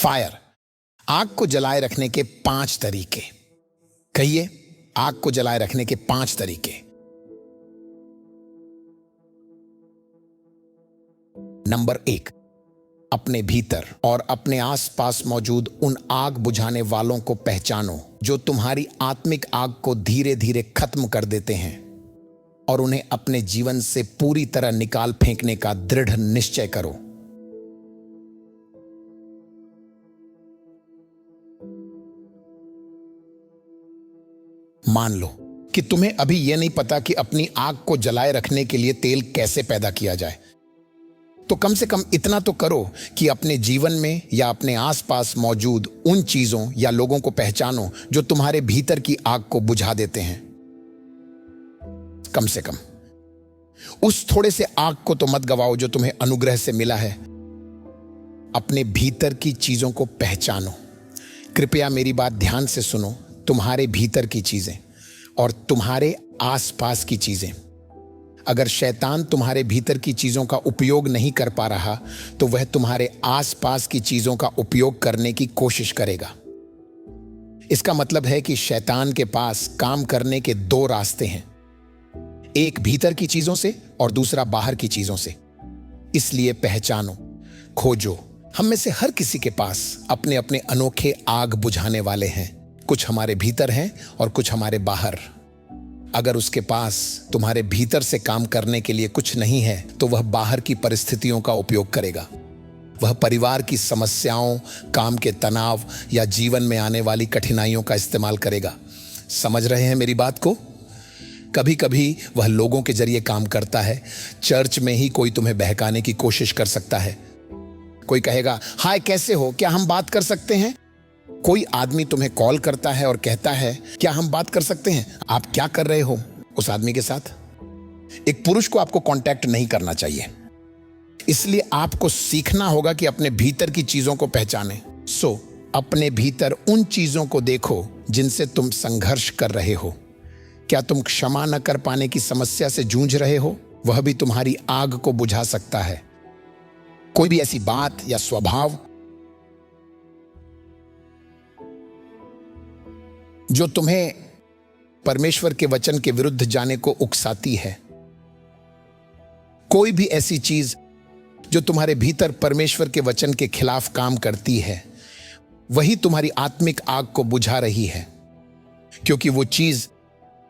Fire, आग को जलाए रखने के 5 तरीके। कहिए, आग को जलाए रखने के 5 तरीके। नंबर 1, अपने भीतर और अपने आसपास मौजूद उन आग बुझाने वालों को पहचानो जो तुम्हारी आत्मिक आग को धीरे धीरे खत्म कर देते हैं, और उन्हें अपने जीवन से पूरी तरह निकाल फेंकने का दृढ़ निश्चय करो। मान लो कि तुम्हें अभी यह नहीं पता कि अपनी आग को जलाए रखने के लिए तेल कैसे पैदा किया जाए, तो कम से कम इतना तो करो कि अपने जीवन में या अपने आसपास मौजूद उन चीजों या लोगों को पहचानो जो तुम्हारे भीतर की आग को बुझा देते हैं। कम से कम उस थोड़े से आग को तो मत गवाओ जो तुम्हें अनुग्रह से मिला है। अपने भीतर की चीजों को पहचानो। कृपया मेरी बात ध्यान से सुनो। तुम्हारे भीतर की चीजें और तुम्हारे आसपास की चीजें, अगर शैतान तुम्हारे भीतर की चीजों का उपयोग नहीं कर पा रहा, तो वह तुम्हारे आसपास की चीजों का उपयोग करने की कोशिश करेगा। इसका मतलब है कि शैतान के पास काम करने के 2 रास्ते हैं, एक भीतर की चीजों से और दूसरा बाहर की चीजों से। इसलिए पहचानो, खोजो। हम में से हर किसी के पास अपने अपने अनोखे आग बुझाने वाले हैं। कुछ हमारे भीतर हैं और कुछ हमारे बाहर। अगर उसके पास तुम्हारे भीतर से काम करने के लिए कुछ नहीं है, तो वह बाहर की परिस्थितियों का उपयोग करेगा। वह परिवार की समस्याओं, काम के तनाव या जीवन में आने वाली कठिनाइयों का इस्तेमाल करेगा। समझ रहे हैं मेरी बात को? कभी कभी वह लोगों के जरिए काम करता है। चर्च में ही कोई तुम्हें बहकाने की कोशिश कर सकता है। कोई कहेगा, हाय कैसे हो, क्या हम बात कर सकते हैं? कोई आदमी तुम्हें कॉल करता है और कहता है, क्या हम बात कर सकते हैं? आप क्या कर रहे हो उस आदमी के साथ? एक पुरुष को आपको कांटेक्ट नहीं करना चाहिए। इसलिए आपको सीखना होगा कि अपने भीतर की चीजों को पहचानें। अपने भीतर उन चीजों को देखो जिनसे तुम संघर्ष कर रहे हो। क्या तुम क्षमा न कर पाने की समस्या से जूझ रहे हो? वह भी तुम्हारी आग को बुझा सकता है। कोई भी ऐसी बात या स्वभाव जो तुम्हें परमेश्वर के वचन के विरुद्ध जाने को उकसाती है, कोई भी ऐसी चीज जो तुम्हारे भीतर परमेश्वर के वचन के खिलाफ काम करती है, वही तुम्हारी आत्मिक आग को बुझा रही है, क्योंकि वो चीज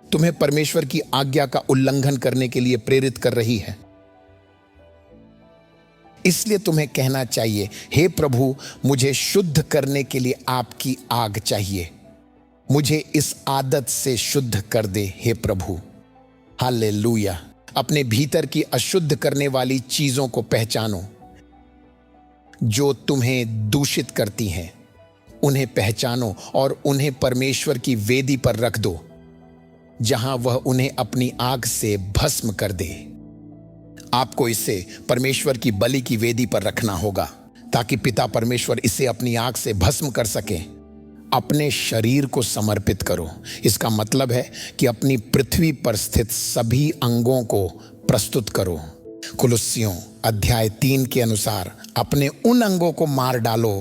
तुम्हें परमेश्वर की आज्ञा का उल्लंघन करने के लिए प्रेरित कर रही है। इसलिए तुम्हें कहना चाहिए, हे प्रभु, मुझे शुद्ध करने के लिए आपकी आग चाहिए। मुझे इस आदत से शुद्ध कर दे हे प्रभु। हालेलुया। अपने भीतर की अशुद्ध करने वाली चीजों को पहचानो जो तुम्हें दूषित करती हैं। उन्हें पहचानो और उन्हें परमेश्वर की वेदी पर रख दो, जहां वह उन्हें अपनी आग से भस्म कर दे। आपको इसे परमेश्वर की बलि की वेदी पर रखना होगा, ताकि पिता परमेश्वर इसे अपनी आग से भस्म कर सके। अपने शरीर को समर्पित करो। इसका मतलब है कि अपनी पृथ्वी पर स्थित सभी अंगों को प्रस्तुत करो। कुलुस्सियों अध्याय 3 के अनुसार अपने उन अंगों को मार डालो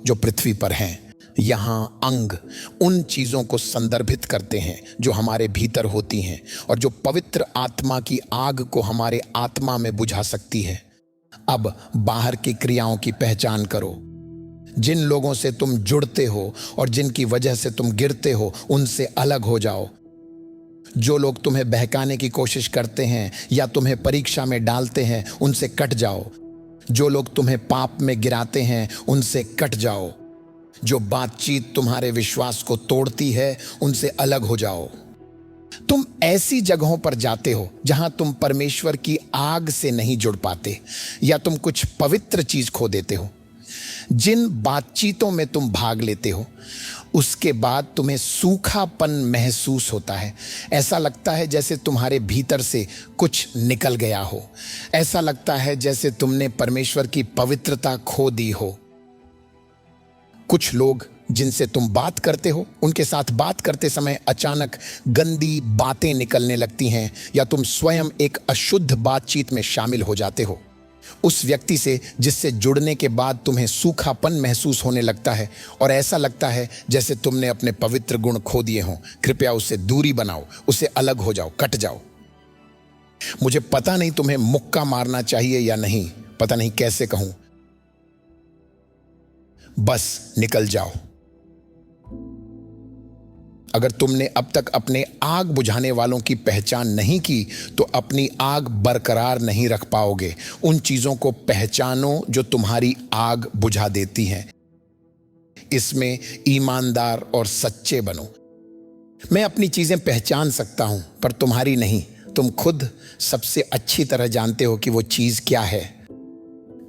जो पृथ्वी पर हैं। यहां अंग उन चीजों को संदर्भित करते हैं जो हमारे भीतर होती हैं और जो पवित्र आत्मा की आग को हमारे आत्मा में बुझा सकती है। अब बाहर की क्रियाओं की पहचान करो। जिन लोगों से तुम जुड़ते हो और जिनकी वजह से तुम गिरते हो, उनसे अलग हो जाओ। जो लोग तुम्हें बहकाने की कोशिश करते हैं या तुम्हें परीक्षा में डालते हैं, उनसे कट जाओ। जो लोग तुम्हें पाप में गिराते हैं, उनसे कट जाओ। जो बातचीत तुम्हारे विश्वास को तोड़ती है, उनसे अलग हो जाओ। तुम ऐसी जगहों पर जाते हो जहां तुम परमेश्वर की आग से नहीं जुड़ पाते, या तुम कुछ पवित्र चीज खो देते हो। जिन बातचीतों में तुम भाग लेते हो, उसके बाद तुम्हें सूखापन महसूस होता है। ऐसा लगता है जैसे तुम्हारे भीतर से कुछ निकल गया हो। ऐसा लगता है जैसे तुमने परमेश्वर की पवित्रता खो दी हो। कुछ लोग जिनसे तुम बात करते हो, उनके साथ बात करते समय अचानक गंदी बातें निकलने लगती हैं, या तुम स्वयं एक अशुद्ध बातचीत में शामिल हो जाते हो। उस व्यक्ति से जिससे जुड़ने के बाद तुम्हें सूखापन महसूस होने लगता है और ऐसा लगता है जैसे तुमने अपने पवित्र गुण खो दिए हों, कृपया उससे दूरी बनाओ, उससे अलग हो जाओ, कट जाओ। मुझे पता नहीं तुम्हें मुक्का मारना चाहिए या नहीं, पता नहीं कैसे कहूं, बस निकल जाओ। अगर तुमने अब तक अपने आग बुझाने वालों की पहचान नहीं की तो अपनी आग बरकरार नहीं रख पाओगे। उन चीजों को पहचानो जो तुम्हारी आग बुझा देती हैं। इसमें ईमानदार और सच्चे बनो। मैं अपनी चीजें पहचान सकता हूं पर तुम्हारी नहीं। तुम खुद सबसे अच्छी तरह जानते हो कि वो चीज क्या है।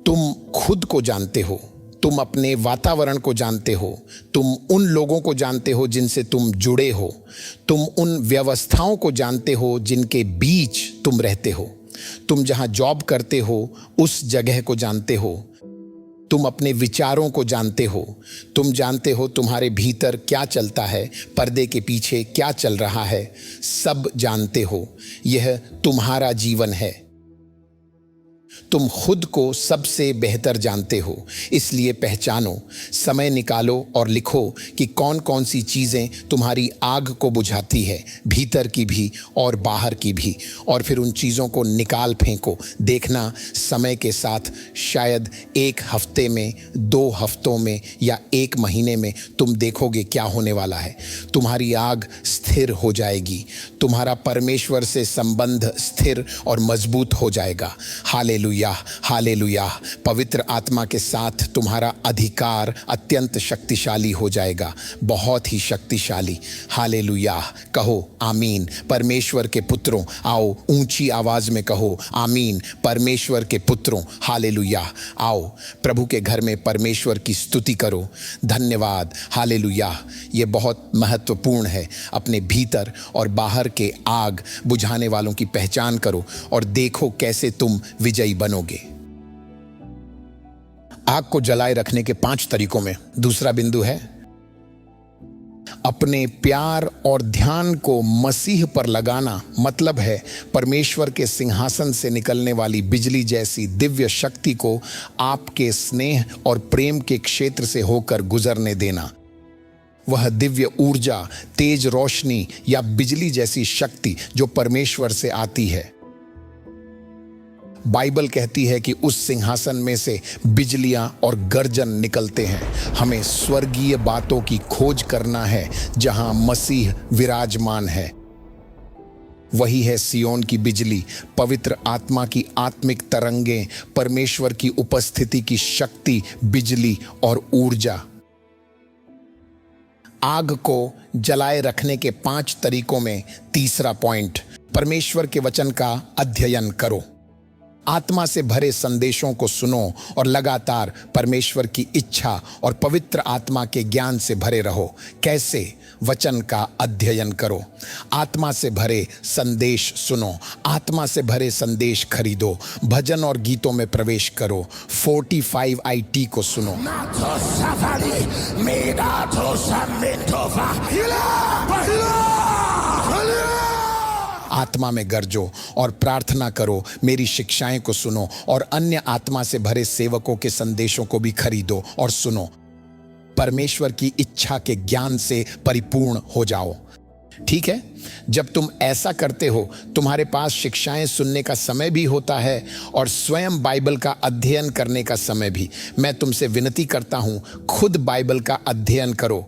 तुम खुद को जानते हो, तुम अपने वातावरण को जानते हो, तुम उन लोगों को जानते हो जिनसे तुम जुड़े हो, तुम उन व्यवस्थाओं को जानते हो जिनके बीच तुम रहते हो, तुम जहां जॉब करते हो उस जगह को जानते हो, तुम अपने विचारों को जानते हो, तुम जानते हो तुम्हारे भीतर क्या चलता है, पर्दे के पीछे क्या चल रहा है, सब जानते हो। यह तुम्हारा जीवन है। तुम खुद को सबसे बेहतर जानते हो, इसलिए पहचानो, समय निकालो और लिखो कि कौन कौन सी चीज़ें तुम्हारी आग को बुझाती है, भीतर की भी और बाहर की भी, और फिर उन चीज़ों को निकाल फेंको। देखना समय के साथ शायद 1 हफ्ते में, 2 हफ्तों में या 1 महीने में तुम देखोगे क्या होने वाला है। तुम्हारी आग स्थिर हो जाएगी, तुम्हारा परमेश्वर से संबंध स्थिर और मजबूत हो जाएगा। Hallelujah, hallelujah. पवित्र आत्मा के साथ तुम्हारा अधिकार अत्यंत शक्तिशाली हो जाएगा, बहुत ही शक्तिशाली। हालेलुया। कहो आमीन। परमेश्वर के पुत्रों आओ, ऊंची आवाज में कहो आमीन। परमेश्वर के पुत्रों, हालेलुया। आओ प्रभु के घर में परमेश्वर की स्तुति करो। धन्यवाद, हालेलुया। ये बहुत महत्वपूर्ण है। अपने भीतर और बाहर के आग बुझाने वालों की पहचान करो और देखो कैसे तुम विजयी बनोगे। आग को जलाए रखने के 5 तरीकों में दूसरा बिंदु है अपने प्यार और ध्यान को मसीह पर लगाना। मतलब है परमेश्वर के सिंहासन से निकलने वाली बिजली जैसी दिव्य शक्ति को आपके स्नेह और प्रेम के क्षेत्र से होकर गुजरने देना। वह दिव्य ऊर्जा, तेज रोशनी या बिजली जैसी शक्ति जो परमेश्वर से आती है। बाइबल कहती है कि उस सिंहासन में से बिजलियां और गर्जन निकलते हैं। हमें स्वर्गीय बातों की खोज करना है जहां मसीह विराजमान है। वही है सियोन की बिजली, पवित्र आत्मा की आत्मिक तरंगें, परमेश्वर की उपस्थिति की शक्ति, बिजली और ऊर्जा। आग को जलाए रखने के 5 तरीकों में तीसरा पॉइंट, परमेश्वर के वचन का अध्ययन करो। आत्मा से भरे संदेशों को सुनो और लगातार परमेश्वर की इच्छा और पवित्र आत्मा के ज्ञान से भरे रहो। कैसे? वचन का अध्ययन करो, आत्मा से भरे संदेश सुनो, आत्मा से भरे संदेश खरीदो, भजन और गीतों में प्रवेश करो, 45 IT को सुनो। आत्मा में गरजो और प्रार्थना करो, मेरी शिक्षाएं को सुनो और अन्य आत्मा से भरे सेवकों के संदेशों को भी खरीदो और सुनो। परमेश्वर की इच्छा के ज्ञान से परिपूर्ण हो जाओ। ठीक है? जब तुम ऐसा करते हो, तुम्हारे पास शिक्षाएं सुनने का समय भी होता है और स्वयं बाइबल का अध्ययन करने का समय भी। मैं तुमसे विनती करता हूं, खुद बाइबल का अध्ययन करो।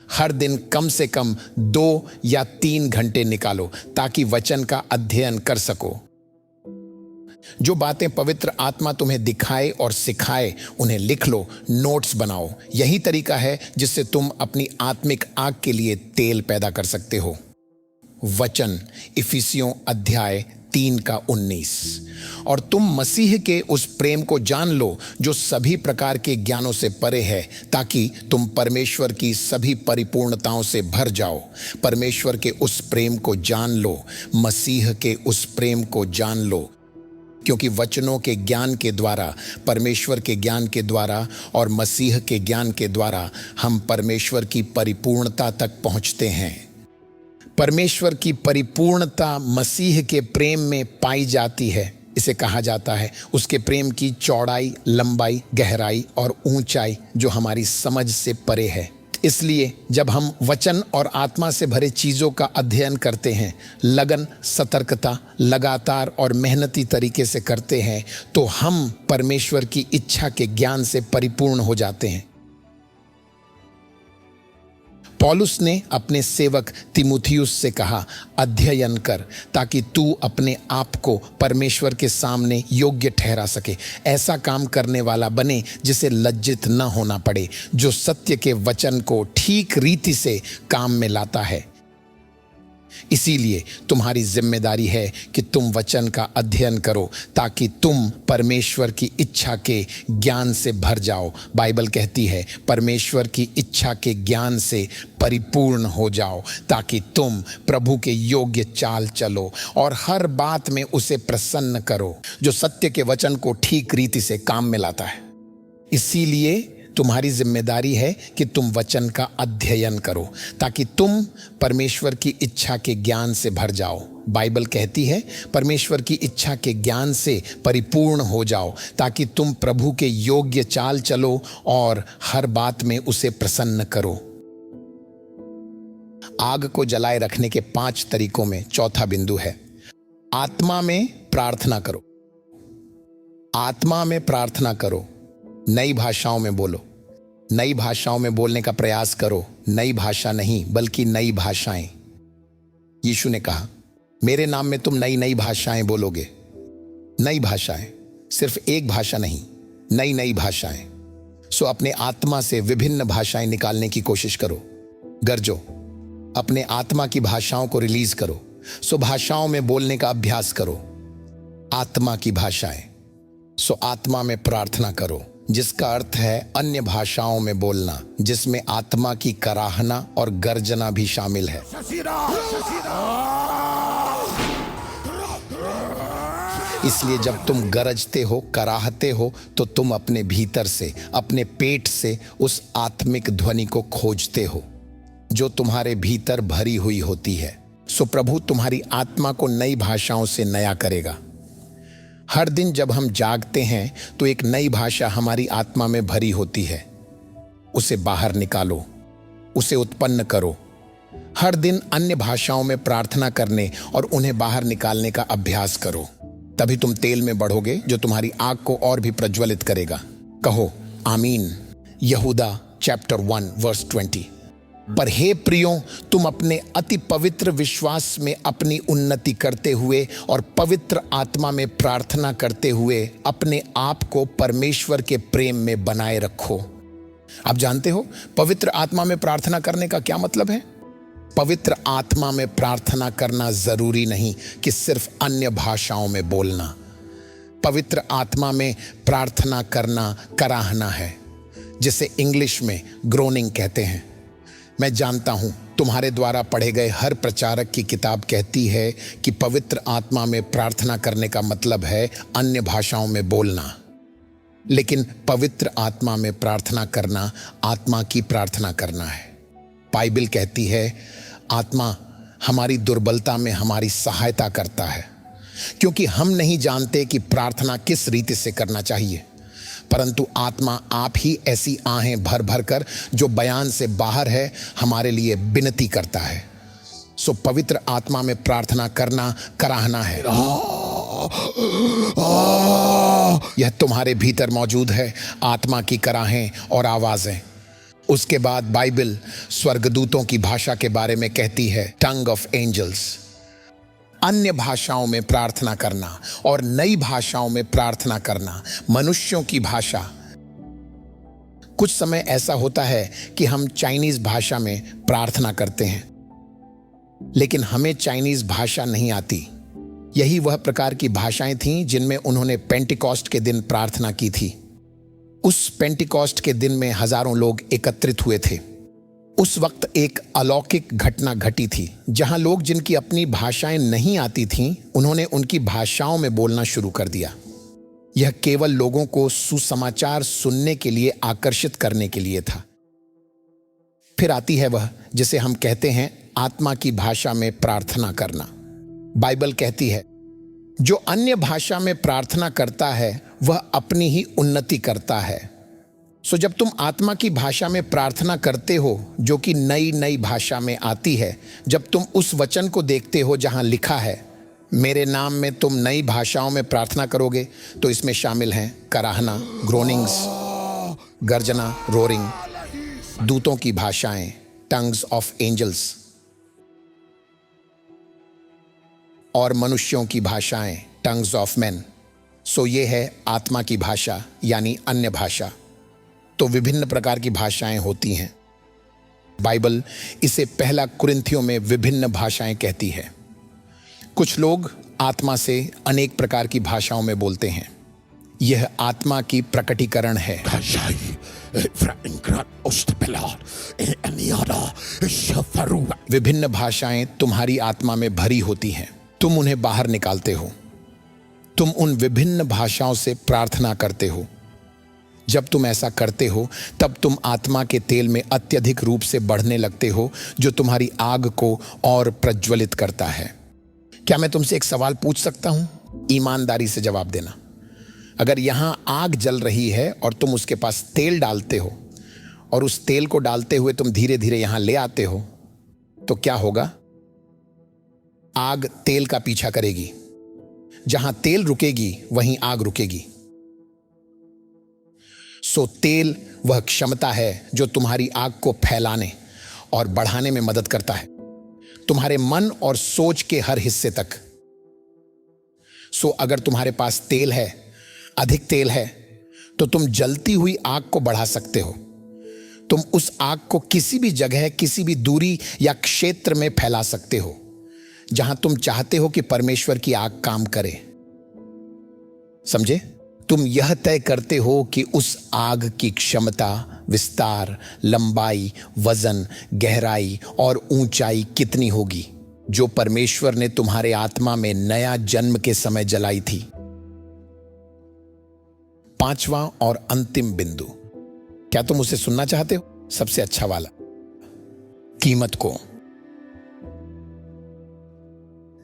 हर दिन कम से कम 2 या 3 घंटे निकालो ताकि वचन का अध्ययन कर सको। जो बातें पवित्र आत्मा तुम्हें दिखाए और सिखाए उन्हें लिख लो, नोट्स बनाओ। यही तरीका है जिससे तुम अपनी आत्मिक आग के लिए तेल पैदा कर सकते हो। वचन, इफिसियों अध्याय 3:19। और तुम मसीह के उस प्रेम को जान लो जो सभी प्रकार के ज्ञानों से परे है, ताकि तुम परमेश्वर की सभी परिपूर्णताओं से भर जाओ। परमेश्वर के उस प्रेम को जान लो, मसीह के उस प्रेम को जान लो, क्योंकि वचनों के ज्ञान के द्वारा, परमेश्वर के ज्ञान के द्वारा और मसीह के ज्ञान के द्वारा हम परमेश्वर की परिपूर्णता तक पहुंचते हैं। परमेश्वर की परिपूर्णता मसीह के प्रेम में पाई जाती है। इसे कहा जाता है उसके प्रेम की चौड़ाई, लंबाई, गहराई और ऊंचाई जो हमारी समझ से परे है। इसलिए जब हम वचन और आत्मा से भरे चीज़ों का अध्ययन करते हैं, लगन, सतर्कता, लगातार और मेहनती तरीके से करते हैं, तो हम परमेश्वर की इच्छा के ज्ञान से परिपूर्ण हो जाते हैं। पौलुस ने अपने सेवक तिमुथियुस से कहा, अध्ययन कर ताकि तू अपने आप को परमेश्वर के सामने योग्य ठहरा सके। ऐसा काम करने वाला बने जिसे लज्जित न होना पड़े, जो सत्य के वचन को ठीक रीति से काम में लाता है। इसीलिए तुम्हारी जिम्मेदारी है कि तुम वचन का अध्ययन करो ताकि तुम परमेश्वर की इच्छा के ज्ञान से भर जाओ। बाइबल कहती है परमेश्वर की इच्छा के ज्ञान से परिपूर्ण हो जाओ ताकि तुम प्रभु के योग्य चाल चलो और हर बात में उसे प्रसन्न करो, जो सत्य के वचन को ठीक रीति से काम में लाता है। इसीलिए तुम्हारी जिम्मेदारी है कि तुम वचन का अध्ययन करो ताकि तुम परमेश्वर की इच्छा के ज्ञान से भर जाओ। बाइबल कहती है परमेश्वर की इच्छा के ज्ञान से परिपूर्ण हो जाओ ताकि तुम प्रभु के योग्य चाल चलो और हर बात में उसे प्रसन्न करो। आग को जलाए रखने के 5 तरीकों में चौथा बिंदु है, आत्मा में प्रार्थना करो। आत्मा में प्रार्थना करो, नई भाषाओं में बोलो। नई भाषाओं में बोलने का प्रयास करो, नई भाषा नहीं बल्कि नई भाषाएं। यीशु ने कहा मेरे नाम में तुम नई नई भाषाएं बोलोगे। नई भाषाएं, सिर्फ एक भाषा नहीं, नई नई भाषाएं। सो अपने आत्मा से विभिन्न भाषाएं निकालने की कोशिश करो। गरजो, अपने आत्मा की भाषाओं को रिलीज करो। सो भाषाओं में बोलने का अभ्यास करो, आत्मा की भाषाएं। सो आत्मा में प्रार्थना करो, जिसका अर्थ है अन्य भाषाओं में बोलना, जिसमें आत्मा की कराहना और गर्जना भी शामिल है। इसलिए जब तुम गरजते हो, कराहते हो, तो तुम अपने भीतर से, अपने पेट से उस आत्मिक ध्वनि को खोजते हो जो तुम्हारे भीतर भरी हुई होती है। सो प्रभु तुम्हारी आत्मा को नई भाषाओं से नया करेगा। हर दिन जब हम जागते हैं तो एक नई भाषा हमारी आत्मा में भरी होती है। उसे बाहर निकालो, उसे उत्पन्न करो। हर दिन अन्य भाषाओं में प्रार्थना करने और उन्हें बाहर निकालने का अभ्यास करो। तभी तुम तेल में बढ़ोगे जो तुम्हारी आग को और भी प्रज्वलित करेगा। कहो आमीन। यहूदा चैप्टर 1 वर्स 20। पर हे प्रियों, तुम अपने अति पवित्र विश्वास में अपनी उन्नति करते हुए और पवित्र आत्मा में प्रार्थना करते हुए अपने आप को परमेश्वर के प्रेम में बनाए रखो। आप जानते हो पवित्र आत्मा में प्रार्थना करने का क्या मतलब है? पवित्र आत्मा में प्रार्थना करना जरूरी नहीं कि सिर्फ अन्य भाषाओं में बोलना। पवित्र आत्मा में प्रार्थना करना कराहना है, जिसे इंग्लिश में ग्रोनिंग कहते हैं। मैं जानता हूं तुम्हारे द्वारा पढ़े गए हर प्रचारक की किताब कहती है कि पवित्र आत्मा में प्रार्थना करने का मतलब है अन्य भाषाओं में बोलना, लेकिन पवित्र आत्मा में प्रार्थना करना आत्मा की प्रार्थना करना है। बाइबल कहती है आत्मा हमारी दुर्बलता में हमारी सहायता करता है, क्योंकि हम नहीं जानते कि प्रार्थना किस रीति से करना चाहिए, परंतु आत्मा आप ही ऐसी आहें भर भर कर जो बयान से बाहर है हमारे लिए विनती करता है। सो पवित्र आत्मा में प्रार्थना करना कराहना है। यह तुम्हारे भीतर मौजूद है, आत्मा की कराहें और आवाजें। उसके बाद बाइबल स्वर्गदूतों की भाषा के बारे में कहती है, टंग ऑफ एंजल्स। अन्य भाषाओं में प्रार्थना करना और नई भाषाओं में प्रार्थना करना, मनुष्यों की भाषा। कुछ समय ऐसा होता है कि हम चाइनीज भाषा में प्रार्थना करते हैं, लेकिन हमें चाइनीज भाषा नहीं आती। यही वह प्रकार की भाषाएं थीं जिनमें उन्होंने पेंटिकॉस्ट के दिन प्रार्थना की थी। उस पेंटिकॉस्ट के दिन में हजारों लोग एकत्रित हुए थे। उस वक्त एक अलौकिक घटना घटी थी, जहां लोग जिनकी अपनी भाषाएं नहीं आती थीं, उन्होंने उनकी भाषाओं में बोलना शुरू कर दिया। यह केवल लोगों को सुसमाचार सुनने के लिए आकर्षित करने के लिए था। फिर आती है वह जिसे हम कहते हैं आत्मा की भाषा में प्रार्थना करना। बाइबल कहती है जो अन्य भाषा में प्रार्थना करता है वह अपनी ही उन्नति करता है। सो जब तुम आत्मा की भाषा में प्रार्थना करते हो जो कि नई नई भाषा में आती है, जब तुम उस वचन को देखते हो जहां लिखा है मेरे नाम में तुम नई भाषाओं में प्रार्थना करोगे, तो इसमें शामिल हैं कराहना, ग्रोनिंग्स, गर्जना, रोरिंग, दूतों की भाषाएं, टंग्स ऑफ एंजल्स, और मनुष्यों की भाषाएं, टंग्स ऑफ मैन। सो ये है आत्मा की भाषा यानी अन्य भाषा। तो विभिन्न प्रकार की भाषाएं होती हैं। बाइबल इसे पहला कुरिन्थियों में विभिन्न भाषाएं कहती है। कुछ लोग आत्मा से अनेक प्रकार की भाषाओं में बोलते हैं। यह आत्मा की प्रकटीकरण है। विभिन्न भाषाएं तुम्हारी आत्मा में भरी होती हैं, तुम उन्हें बाहर निकालते हो। तुम उन विभिन्न भाषाओं से प्रार्थना करते हो। जब तुम ऐसा करते हो तब तुम आत्मा के तेल में अत्यधिक रूप से बढ़ने लगते हो, जो तुम्हारी आग को और प्रज्वलित करता है। क्या मैं तुमसे एक सवाल पूछ सकता हूं? ईमानदारी से जवाब देना। अगर यहां आग जल रही है और तुम उसके पास तेल डालते हो और उस तेल को डालते हुए तुम धीरे धीरे यहां ले आते हो, तो क्या होगा? आग तेल का पीछा करेगी। जहां तेल रुकेगी वहीं आग रुकेगी। सो तेल वह क्षमता है जो तुम्हारी आग को फैलाने और बढ़ाने में मदद करता है, तुम्हारे मन और सोच के हर हिस्से तक। सो अगर तुम्हारे पास तेल है, अधिक तेल है, तो तुम जलती हुई आग को बढ़ा सकते हो। तुम उस आग को किसी भी जगह, किसी भी दूरी या क्षेत्र में फैला सकते हो जहां तुम चाहते हो कि परमेश्वर की आग काम करे। समझे? तुम यह तय करते हो कि उस आग की क्षमता, विस्तार, लंबाई, वजन, गहराई और ऊंचाई कितनी होगी, जो परमेश्वर ने तुम्हारे आत्मा में नया जन्म के समय जलाई थी। पांचवा और अंतिम बिंदु, क्या तुम उसे सुनना चाहते हो? सबसे अच्छा वाला, कीमत को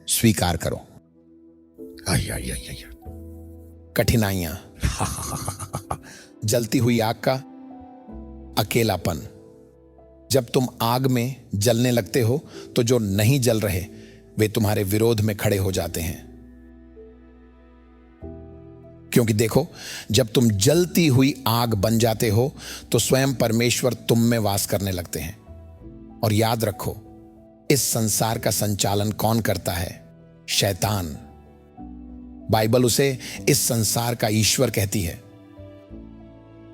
स्वीकार करो। कठिनाइयां, जलती हुई आग का अकेलापन। जब तुम आग में जलने लगते हो तो जो नहीं जल रहे वे तुम्हारे विरोध में खड़े हो जाते हैं। क्योंकि देखो, जब तुम जलती हुई आग बन जाते हो तो स्वयं परमेश्वर तुम में वास करने लगते हैं। और याद रखो, इस संसार का संचालन कौन करता है? शैतान। बाइबल उसे इस संसार का ईश्वर कहती है।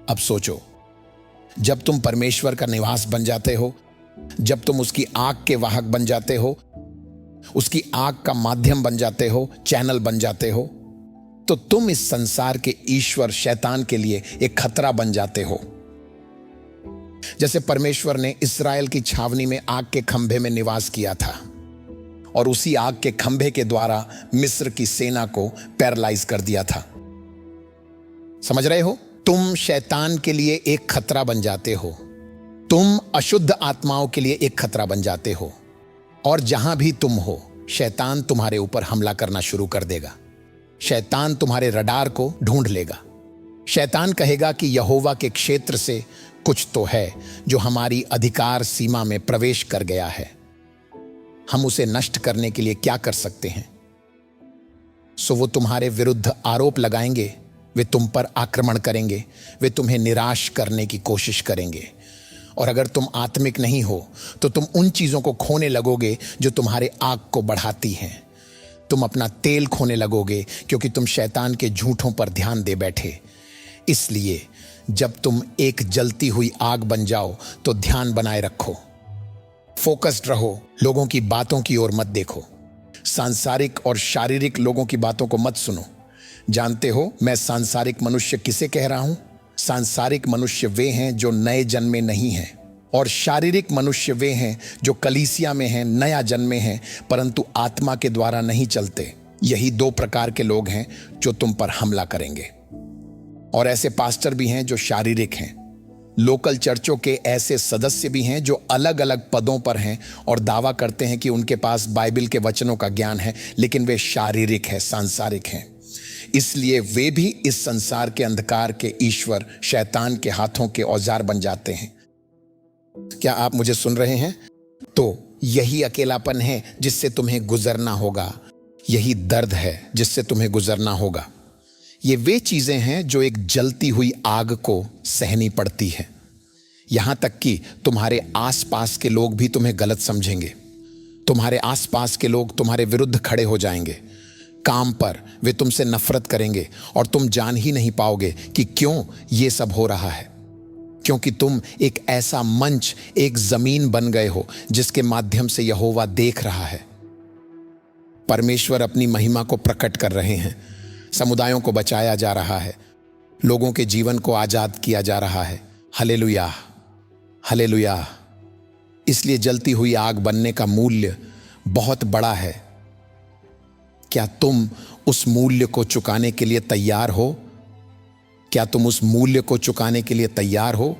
अब सोचो, जब तुम परमेश्वर का निवास बन जाते हो, जब तुम उसकी आग के वाहक बन जाते हो, उसकी आग का माध्यम बन जाते हो, चैनल बन जाते हो, तो तुम इस संसार के ईश्वर शैतान के लिए एक खतरा बन जाते हो। जैसे परमेश्वर ने इस्राएल की छावनी में आग के खंभे में निवास किया था और उसी आग के खंभे के द्वारा मिस्र की सेना को पैरालाइज कर दिया था। समझ रहे हो? तुम शैतान के लिए एक खतरा बन जाते हो। तुम अशुद्ध आत्माओं के लिए एक खतरा बन जाते हो। और जहां भी तुम हो, शैतान तुम्हारे ऊपर हमला करना शुरू कर देगा। शैतान तुम्हारे रडार को ढूंढ लेगा। शैतान कहेगा कि यहोवा के क्षेत्र से कुछ तो है जो हमारी अधिकार सीमा में प्रवेश कर गया है। हम उसे नष्ट करने के लिए क्या कर सकते हैं? सो वो तुम्हारे विरुद्ध आरोप लगाएंगे, वे तुम पर आक्रमण करेंगे, वे तुम्हें निराश करने की कोशिश करेंगे। और अगर तुम आत्मिक नहीं हो तो तुम उन चीजों को खोने लगोगे जो तुम्हारे आग को बढ़ाती हैं। तुम अपना तेल खोने लगोगे क्योंकि तुम शैतान के झूठों पर ध्यान दे बैठे। इसलिए जब तुम एक जलती हुई आग बन जाओ तो ध्यान बनाए रखो, फोकस्ड रहो, लोगों की बातों की ओर मत देखो, सांसारिक और शारीरिक लोगों की बातों को मत सुनो। जानते हो मैं सांसारिक मनुष्य किसे कह रहा हूं? सांसारिक मनुष्य वे हैं जो नए जन्मे नहीं हैं, और शारीरिक मनुष्य वे हैं जो कलीसिया में हैं, नया जन्मे हैं, परंतु आत्मा के द्वारा नहीं चलते। यही दो प्रकार के लोग हैं जो तुम पर हमला करेंगे। और ऐसे पास्टर भी हैं जो शारीरिक हैं, लोकल चर्चों के ऐसे सदस्य भी हैं जो अलग अलग पदों पर हैं और दावा करते हैं कि उनके पास बाइबल के वचनों का ज्ञान है, लेकिन वे शारीरिक हैं, सांसारिक हैं। इसलिए वे भी इस संसार के अंधकार के ईश्वर शैतान के हाथों के औजार बन जाते हैं। क्या आप मुझे सुन रहे हैं? तो यही अकेलापन है जिससे तुम्हें गुजरना होगा, यही दर्द है जिससे तुम्हें गुजरना होगा। ये वे चीजें हैं जो एक जलती हुई आग को सहनी पड़ती है। यहां तक कि तुम्हारे आसपास के लोग भी तुम्हें गलत समझेंगे। तुम्हारे आसपास के लोग तुम्हारे विरुद्ध खड़े हो जाएंगे। काम पर वे तुमसे नफरत करेंगे और तुम जान ही नहीं पाओगे कि क्यों ये सब हो रहा है, क्योंकि तुम एक ऐसा मंच, एक जमीन बन गए हो जिसके माध्यम से यहोवा देख रहा है। परमेश्वर अपनी महिमा को प्रकट कर रहे हैं। समुदायों को बचाया जा रहा है, लोगों के जीवन को आजाद किया जा रहा है। Hallelujah, hallelujah. इसलिए जलती हुई आग बनने का मूल्य बहुत बड़ा है। क्या तुम उस मूल्य को चुकाने के लिए तैयार हो? क्या तुम उस मूल्य को चुकाने के लिए तैयार हो?